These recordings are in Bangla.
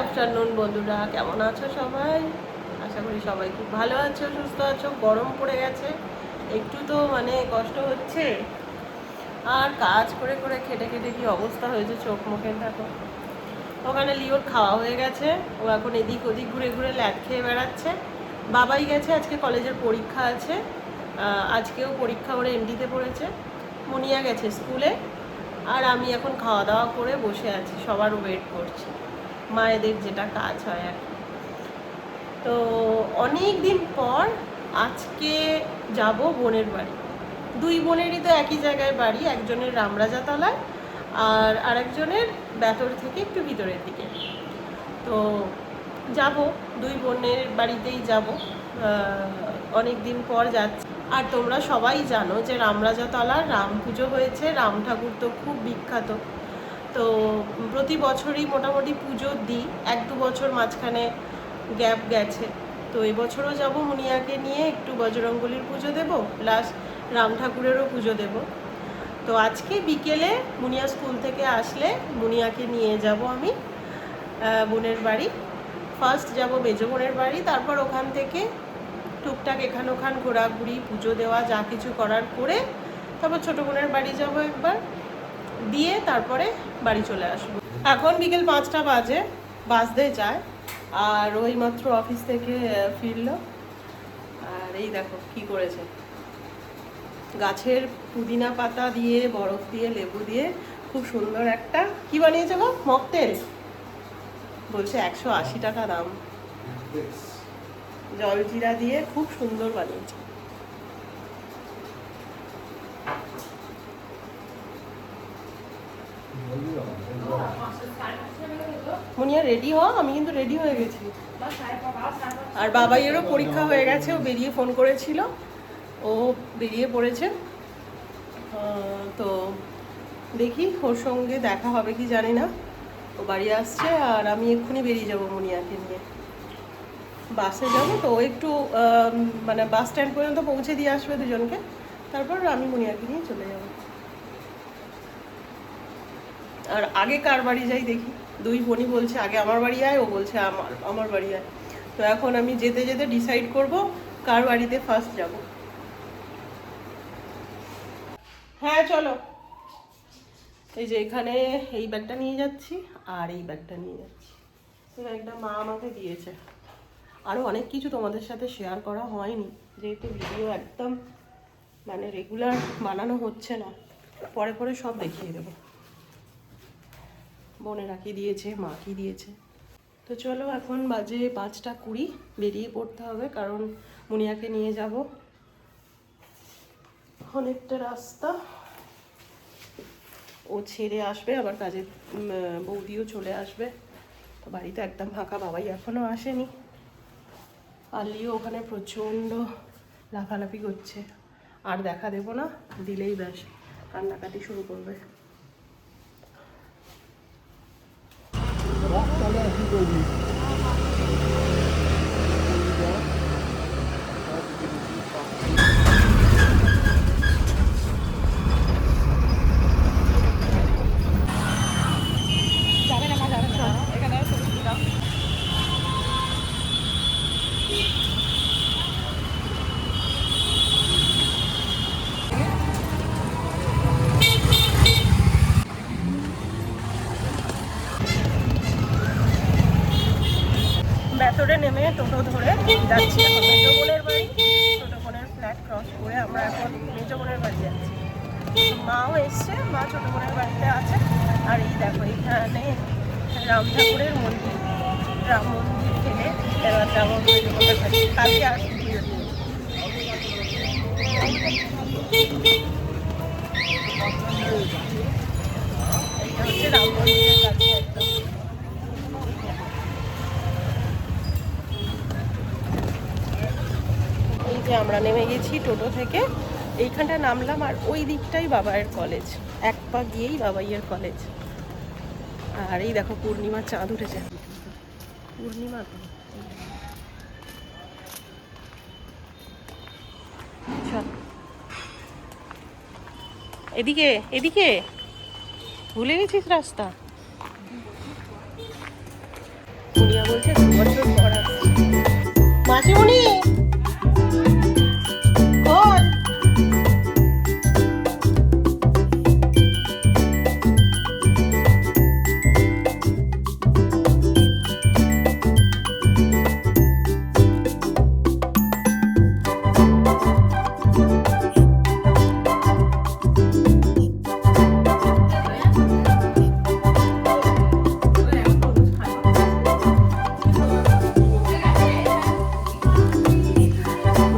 আফটারনুন বন্ধুরা, কেমন আছো সবাই? আশা করি সবাই খুব ভালো আছো, সুস্থ আছো। গরম পড়ে গেছে, একটু তো কষ্ট হচ্ছে। আর কাজ করে করে খেটে খেটে কি অবস্থা হয়েছে, চোখ মুখে দেখো। ওখানে লিওর খাওয়া হয়ে গেছে, ও এখন এদিক ওদিক ঘুরে ঘুরে ল্যাদ খেয়ে বেড়াচ্ছে। বাবাই গেছে, আজকে কলেজের পরীক্ষা আছে। আজকেও পরীক্ষা, ওরা এমডিতে পড়েছে। মুনিয়া গেছে স্কুলে। আর আমি এখন খাওয়া দাওয়া করে বসে আছি, সবার ওয়েট করছি। মায়েদের যেটা কাজ হয় আর কি। তো অনেক দিন পর আজকে যাব বোনের বাড়ি। দুই বোনেরই তো একই জায়গায় বাড়ি, একজনের রামরাজাতলায় আর আরেকজনের ব্যাতর থেকে একটু ভিতরের দিকে। তো যাব, দুই বোনের বাড়িতেই যাব। অনেক দিন পর যাচ্ছি। আর তোমরা সবাই জানো যে রামরাজাতলার রাম পুজো হয়েছে, রাম ঠাকুর তো খুব বিখ্যাত। তো প্রতি বছরই মোটামুটি পুজো দিই, 1-2 বছর মাঝখানে গ্যাপ গেছে। তো এবছরও যাব মুনিয়াকে নিয়ে, একটু বজরঙ্গলির পুজো দেব, প্লাস রাম ঠাকুরেরও পুজো দেব। তো আজকে বিকেলে মুনিয়া স্কুল থেকে আসলে মুনিয়াকে নিয়ে যাব আমি বোনের বাড়ি। ফার্স্ট যাব মেজো বোনের বাড়ি, তারপর ওখান থেকে টুকটাক এখান ওখান ঘোরাঘুরি, পুজো দেওয়া, যা কিছু করার করে তারপর ছোটো বোনের বাড়ি যাব একবার, দিয়ে তারপরে বাড়ি চলে আসবো। এখন বিকেল 5টা বাজে, বাজতে যায়। আর ওই মাত্র অফিস থেকে ফিরলো। আর এই দেখো কি করেছে, গাছের পুদিনা পাতা দিয়ে, বরফ দিয়ে, লেবু দিয়ে খুব সুন্দর একটা কি বানিয়েছে গো, মকটেল। বলছে 180 টাকা দাম। জলজিরা দিয়ে খুব সুন্দর বানিয়েছে। মুনিয়া রেডি হ, আমি কিন্তু রেডি হয়ে গেছি। আর বাবাইয়েরও পরীক্ষা হয়ে গেছে, ও বেরিয়ে ফোন করেছিল, ও বেরিয়ে পড়েছে। তো দেখি ওর সঙ্গে দেখা হবে কি জানি না। ও বাড়ি আসছে আর আমি এক্ষুনি বেরিয়ে যাব মুনিয়াকে নিয়ে। বাসে যাব, তো ও একটু বাস স্ট্যান্ড পর্যন্ত পৌঁছে দিয়ে আসবে দুজনকে, তারপর আমি মুনিয়াকে নিয়ে চলে যাব। আর আগে কার বাড়ি যাই দেখি, দুই বোনই বলছে আগে আমার বাড়ি আয়, ও বলছে আমার বাড়ি আয়। তো এখন আমি যেতে যেতে ডিসাইড করব কার বাড়িতে ফার্স্ট যাব। হ্যাঁ চলো। এই যে এখানে এই ব্যাগটা নিয়ে যাচ্ছি আর এই ব্যাগটা নিয়ে যাচ্ছি। এই ব্যাগটা মা আমাকে দিয়েছে। আরও অনেক কিছু তোমাদের সাথে শেয়ার করা হয়নি, যেহেতু ভিডিও একদম রেগুলার বানানো হচ্ছে না। পরে পরে সব দেখিয়ে দেবো। বোনেরা কি দিয়েছে, মা কি দিয়েছে। তো চলো, এখন বাজে 5টা 20, বেরিয়ে পড়তে হবে, কারণ মুনিয়াকে নিয়ে যাব। অনেকটা রাস্তা, ও ছেড়ে আসবে, আবার কাজের বৌদিও চলে আসবে। তো বাড়িতে একদম ফাঁকা, বাবাই এখনও আসেনি। আলিও ওখানে প্রচণ্ড লাফালাফি করছে, আর দেখা দেবো না, দিলেই ব্যাস কান্নাকাটি শুরু করবে। ভেতরে নেমে টোটো ধরে যাচ্ছি এখন মেজো বোনের বাড়ি। ছোটো বোনের ফ্ল্যাট ক্রস করে আমরা এখন মেজো বোনের বাড়ি যাচ্ছি। মাও এসছে, মা ছোটো বোনের বাড়িতে আছে। আর এই দেখো এখানে রাম ঠাকুরের মন্দির, রাম মন্দির থেকে এবার যাবো মেজো বোনের বাড়ি। কালকে আসছি পুজো দিয়ে। এইটা হচ্ছে রাম মন্দিরের কাছে একদম। এই যে আমরা নেমে গেছি টোটো থেকে, এইখানটা নামলাম, আর ওই দিকটাই বাবাইয়ের কলেজ, এক পা গিয়েই বাবাইয়ের কলেজ। আর এই দেখো পূর্ণিমা, চাঁদ উঠেছে, পূর্ণিমা তো। এদিকে এদিকে ভুলে গেছিস রাস্তা। মুনিয়া বলছে 2 বছর পর আসছে। মাসিমণি খোল।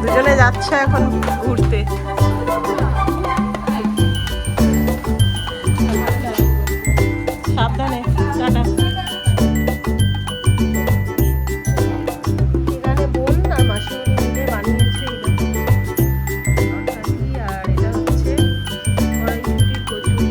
দুজনে যাচ্ছে এখন ঘুরতে। সাবধানে, টাটা। এখানে বোন আর মাসিমণি মিলে বানিয়েছে তরকারি, আর এটা হচ্ছে কড়াইশুঁটির কচুরি।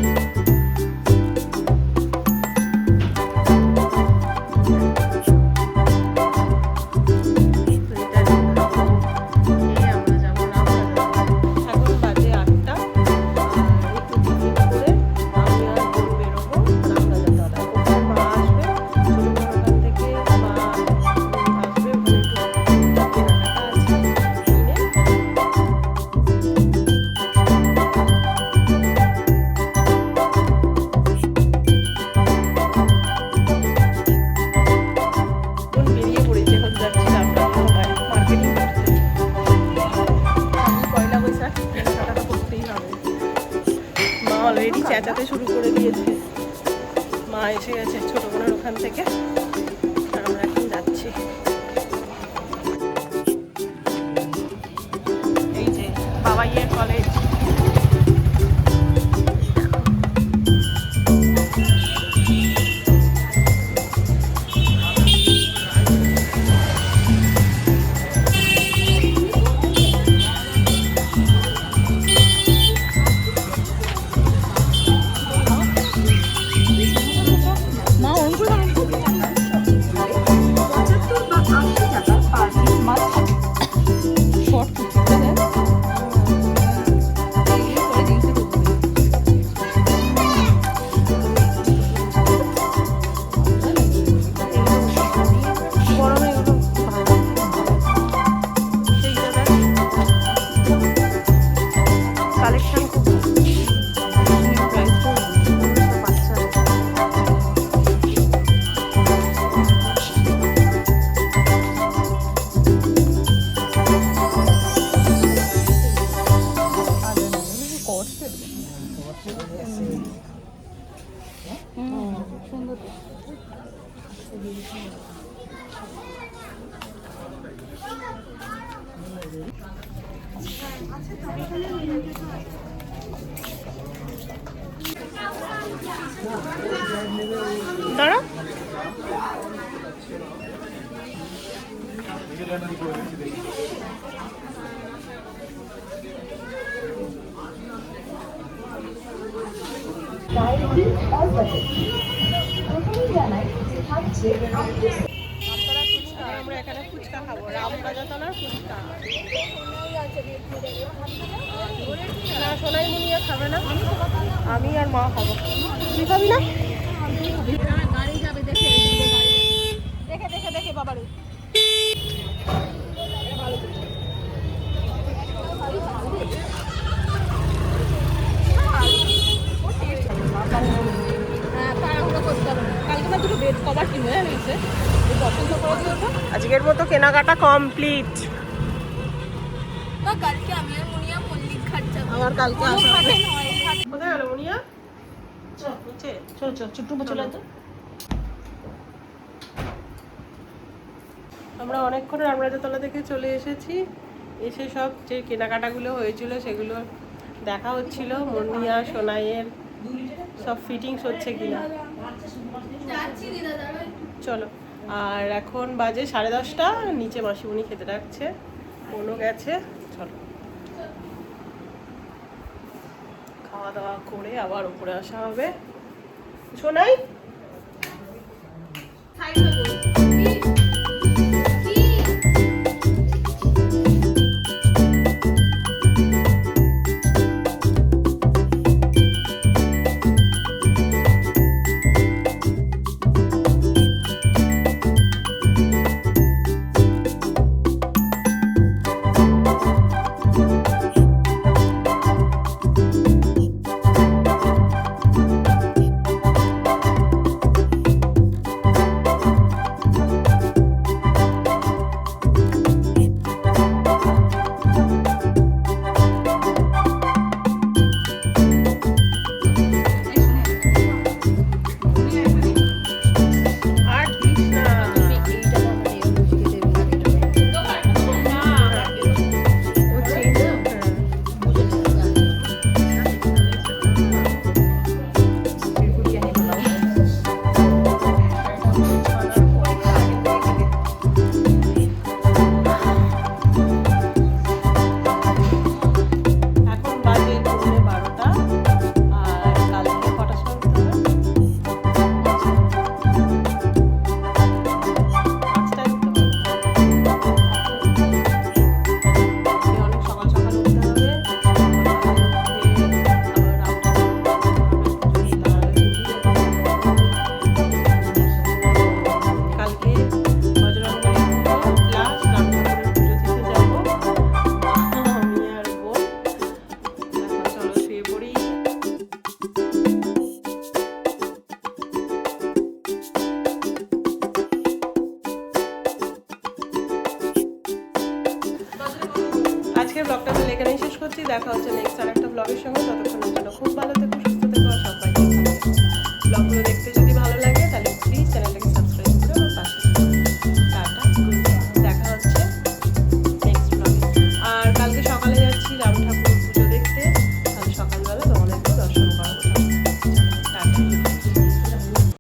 অলরেডি চেঁচাতে শুরু করে দিয়েছে। মা এসে গেছে ছোট বোনের ওখান থেকে, আর আমরা এখন যাচ্ছি। এই যে বাবাইয়ের কলেজ। দাঁড়া, আমরা এখানে ফুচকা খাবো, রামরাজাতলার ফুচকা। না, সোনাই মুনিয়া খাবে না, আমি আর মা খাবো। তুই খাবি না? গাড়ি যাবে, দেখে দেখে দেখে দেখে বাবারে। আজকের মতো কেনাকাটা কমপ্লিট। আবার কালকে কোথায় গেল মুনিয়া? আমরা অনেকক্ষণ রামরাজাতলা থেকে চলে এসেছি। এসে সব যে কেনাকাটাগুলো হয়েছিল সেগুলো দেখা হচ্ছিল। মুনিয়া সোনাইয়ের সব ফিটিংস হচ্ছে কিনা। চলো, আর এখন বাজে 10:30। নিচে মাসিমণি খেতে ডাকছে, কোনো গেছে। চলো, খাওয়া দাওয়া করে আবার উপরে আসা হবে। সোনাই দেখা হচ্ছে নেক্সট আর একটা ব্লগের সঙ্গে। ততক্ষণের জন্য খুব ভালো থেকো, সুস্থ থেকো, আর সবাই ব্লগগুলো দেখতে